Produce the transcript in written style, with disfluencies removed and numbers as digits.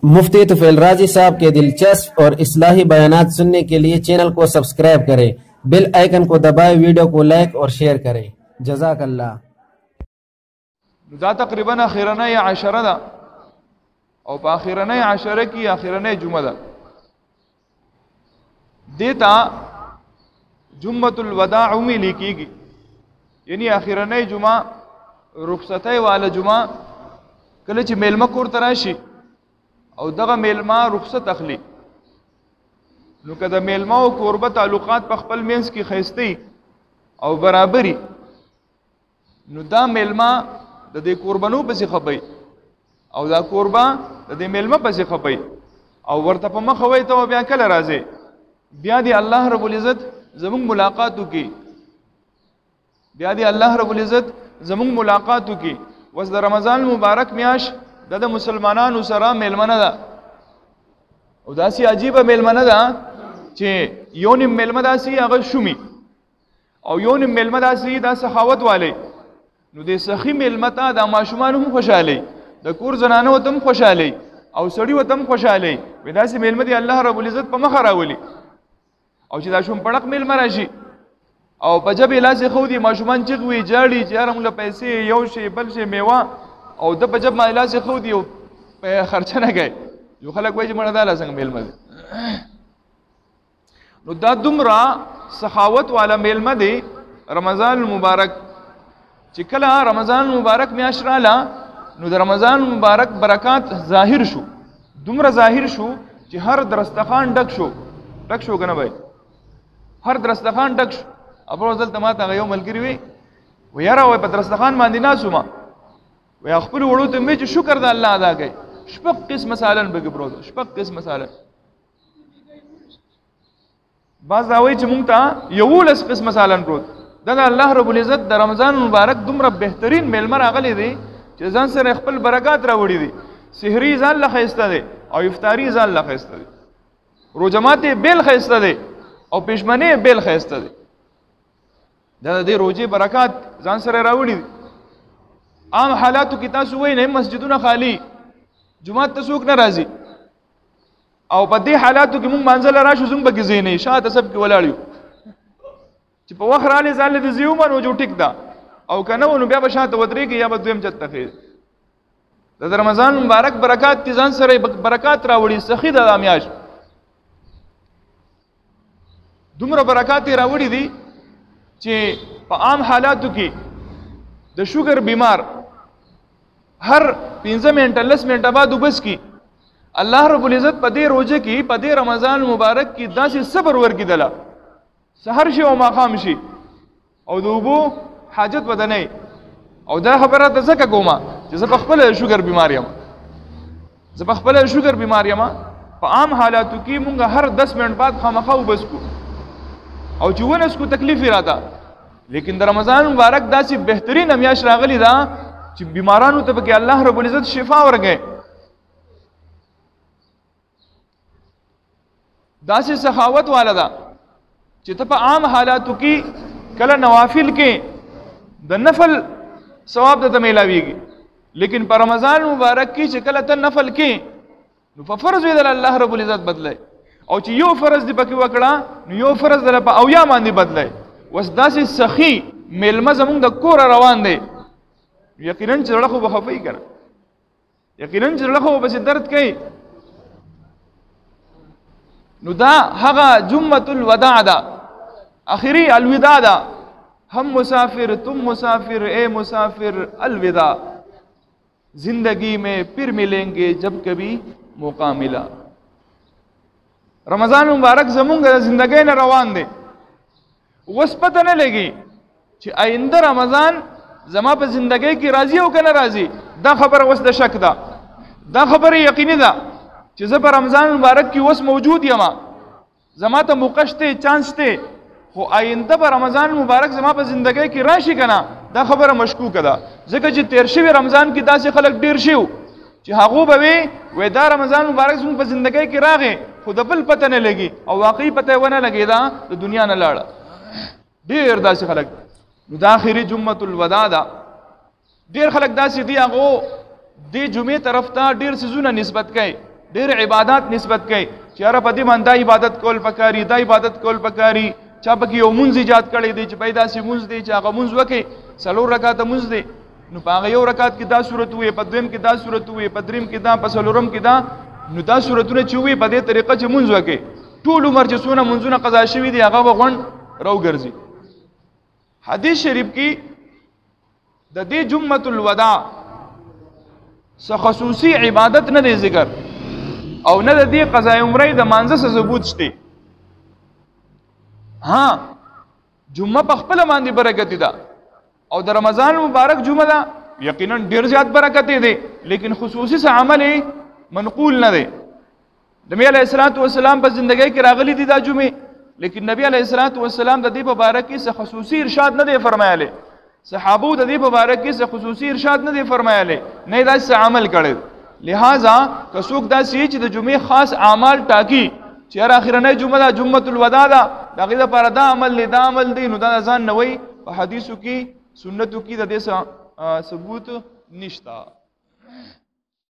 मुफ्ती तुफैल राजी साहब के दिलचस्प और इस्लाही बयानात सुनने के लिए चैनल को सब्सक्राइब करें, बेल आइकन को दबाएं, वीडियो को लाइक और शेयर करें। जज़ाकल्लाह। دا تقریبا اخیرنه عشره ده او په اخیرنه عشره کې اخیرنه جمعه ده. دیتا جمعة الوداع ویل کېږي، یعنی اخیرنه جمعه رخصتۍ والا جمعه. کله چې میلمه کور ته راشي او دغه میلمه رخصت اخلي، نو که د میلمه او کوربه تعلقات په خپل منځ کې ښایسته او برابري، نو دا میلمه د دې قربانو پسې خپي او دا قربا د دې میلمه پسې خپي او ورته په مخ وای ته بیا کله راځي، بیا دی الله رب العزت زمون ملاقات وکي، بیا دی الله رب العزت زمون ملاقات وکي. وس د رمضان مبارک میاش د مسلمانانو سره میلمنه ده او داسې عجیبه میلمنه ده چې یو نیم میلمه داسې هغه شومي او یو نیم میلمه داسې دا سخاوت والی. نو د سخی میلمه ته د ماشومان هم خوشحالي، د کور زنانو ته هم خوشحالي او سړی وته هم خوشحالي. وې داسې میلمه دی الله رب العزت په مخ راولي. او چې دا شوم پړق میلمه راشي او په جبې لاس خو دي ماشومان چغوي جاړي چې هر موږ پیسې یو شی بل شی میوه او د په جب ما لاس خو دي او په خرچه نه کوي. یو خلک وایي چې مړه دا څنګه میلمه دی. نو دا دومره سخاوت والا میلمه دی رمضان المبارک. چې کله رمضان مبارک میاشت رااله نو د رمضان مبارک برکات ظاهر شو، دومره ظاهر شو چې هر درستخان ډک شو کنه بھائی، هر درستخان ډک شو. ابو ځل ته ماته یو ملګری وي و یاره وای په درستخان باندې ناسو ما و خپل وړو ته مې چې شکر د الله ادا کړي. شپږ قسم سالن به ګبرو، شپږ قسم سالن. بعض دا وایي چې مونږ ته 11 قسم سالن پروت. دا الله رب العزت د رمضان مبارک دومره بهترین میلمه راغلی دی چې ځان سره خپل برکات راوړي دي. سحری ځان له ښایسته دی او افطاری ځان له ښایسته دی، روزه ماتې بیل ښایسته دی او پېشمنې بیل ښایسته دی. دا د روزې برکات ځان سره راوړي دي. عام حالاتو کې تاسو وایئ نه مسجدونه خالی، جمعات ته څوک نه راځي، او په دې حالاتو کې موږ منځله راشو زموږ پکې ځای نه وي، شاته سب کې ولاړ یو چې په وخت رالی ځان له د زیو منو جو ټیک ده او که نه نو بیا به شاته ودرېږي یا به دویم چت ته خېږي. د رمضان مبارک برکات دي ځان سره برکات راوړي. سخي ده دا میاشت، دومره برکات یې راوړي دي چې په عام حالاتو کې د شوګر بیمار هر 15 منټه 10 منټه بعد وبس کی الله رب العزت په دې روزه کې په دې رمضان مبارک کې داسې صبر ورکړي، سحر شي او ماقام شي او د اوبو حاجت بدنه. او دا خبره ته ځکه کومه چې زه په خپل شوګر بیمار یم، زه په خپل شوګر بیمار یم. په عام حالاتو کې مونږ هر 10 منټ بعد خامخا وبس کو او چې ونس کو تکلیف راته. لیکن د رمضان مبارک داسې بهترین میاشت راغلی ده چې بیمارانو ته پکې الله رب العزت شفا ورکړي. داسې سخاوت والا ده چې ته په عام حالاتو کې کله نوافل کې د نفل ثواب ته ملاويږي، لیکن په رمضان مبارک کې چې کله ته نفل کې نو په فرض وی د الله رب العزت بدلای، او چې یو فرض دی پکې وکړه نو یو فرض در په اویا باندې بدلای. وس داسې سخی میلمه زمونږ د کور روان دی، یقینا چې زړه خو به خفي کړه، یقینا چې زړه خو به درد کوي. نو دا هغه جمعة الوداع ده، آخری الوداع ده. ہم مسافر تم مسافر اے مسافر الوداع، زندگی میں پھر ملیں گے جب کبھی موقع ملا. رمضان مبارک زمونږ د زندګۍ نه روان دی، اوس پته نه لګي چې آینده رمضان زما په زندګۍ کې راځي او که نه راځي. دا خبره اوس د شک ده، دا خبره یقیني ده چې زه په رمضان مبارک کې اوس موجود یم، زما ته موقع شته، چانس شته، خو آینده په رمضان مبارک زما په زندګۍ کې راشي که نه، دا خبره مشکوکه ده. ځکه چې تیر شوي رمضان کې داسې خلک ډېر شوي چې هغو به وی دا رمضان مبارک زموږ په زندګۍ کې راغی خو د بل پته نه لګي او واقعي پته یې ونه لګېده، د دنیا نه لاړه. ډېر داسې خلک. نو دا آخري جمعة الوداع ده. ډېر خلک داسې دي هغو دې جمعې طرف ته ډېر څیزونه نسبت کوي، ډېر عبادت نسبت کوي چې یاره په دې باندې دا عبادت کول پکاري دا عبادت کول پکاري چا پکې یو مونځ ایجاد کړی دی چې پیدا سي مونځ دی چې هغه مونځ وکړي 4 رکعاته مونځ دی نو په هغه یو رکعت کې دا صورت وي په دویم کې دا صورت وي په دریم کې دا په څلورم کې دا نو دا صورتونه چې وي په دې طریقه چې مونځ وکړي ټول عمر چې څونه مونځونه قضا شوي دي هغه به غونډ راوګرځي حدیث شریف کې د دې جمعة الوداع څه خصوصي عبادت نه دی ذکر او نه د دې قضا عمرې د مانځه څه ثبوت شته ها جمعه په خپل باندې برکت ده او د رمضان مبارک جمعه ده یقینا ډیر زیات برکت دی لیکن خصوصي څه عمل منقول نه دی نبی علیہ الصلوۃ والسلام په ژوندۍ کې راغلي دي دا جمعه لیکن نبی علیہ الصلوۃ والسلام د دې مبارک کې څه خصوصي ارشاد نه دی فرمایلی صحابو د دې مبارک کې څه خصوصي ارشاد نه دی فرمایلی نه دا څه عمل کړي لہذا که څوک دا سي چې د جمعې خاص اعمال ټاکي چې هر اخرنۍ جمعه ده جمعة الوداع ده دغه لپاره دا عمل دا عمل دی نو دا ځان نه وای په حدیثو کې سنتو کې د دې ثبوت نشته